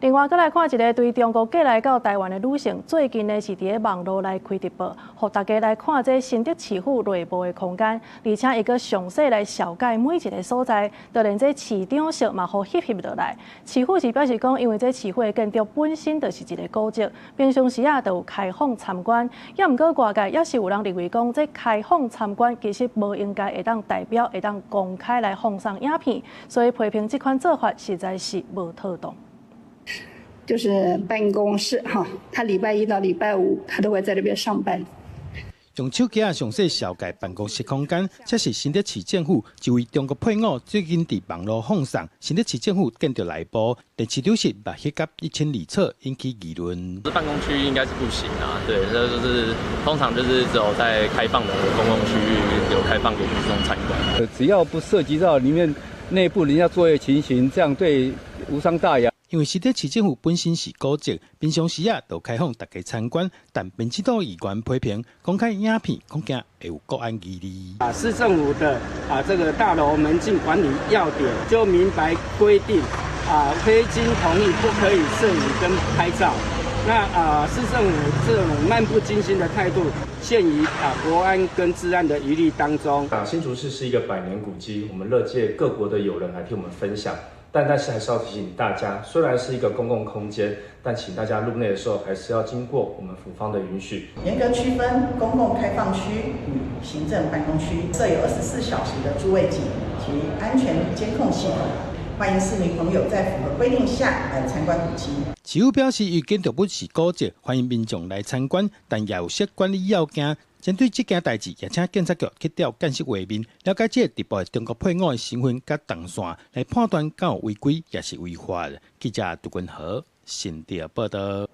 另外，再來看一個對中國過來到台灣的女性，最近呢是佇網絡來開直播，讓大家來看這新竹市府內部的空間，而且伊個詳細來紹介每一個所在，就連這市長室嘛，好翕翕落來。市府是表示講，因為這市府的建築本身就是一個古蹟，平常時啊就有開放參觀，也毋過外界也是有人認為講，這開放參觀其實無應該會當代表會當公開來放上影片，所以批評這款做法實在是無妥當。就是辦公室哈，他禮拜一到禮拜五他都會在那邊上班。用手機詳細紹介辦公室空間，這是新竹市政府一位中國配偶最近在網絡放送新竹市政府建築內部，但市長室把迄甲1000里冊引起議論。這辦公區應該是不行啊，對，這就是通常就是只有在開放的公共區域有開放給民眾參觀。只要不涉及到裡面內部人家作業情形，這樣對無傷大雅。因為新竹市政府本身是古蹟，平常時啊都開放大家參觀，但民進黨議員批評公開影片恐驚會有國安疑慮。市政府的這個大樓門禁管理要點就明白規定，非經同意不可以攝影跟拍照。那市政府這種漫不經心的態度，陷於國安跟治安的疑慮當中。新竹市是一個100年古蹟，我們樂見各國的友人來聽我們分享。但是還是要提醒大家，雖然是一個公共空間，但請大家入內的時候還是要經過我們府方的允許。嚴格區分公共開放區與行政辦公區，設有24小時的諸位警及安全監控系統，歡迎市民朋友在符合規定下來參觀古蹟。市府表示，因建築物是古蹟，歡迎民眾來參觀，但也有些管理要件。針對這件代誌，也請警察局去調監視畫面，了解這個直播的中國配偶的身份甲動線，來判斷敢有違規也是違法的。記者杜君豪，新竹報道。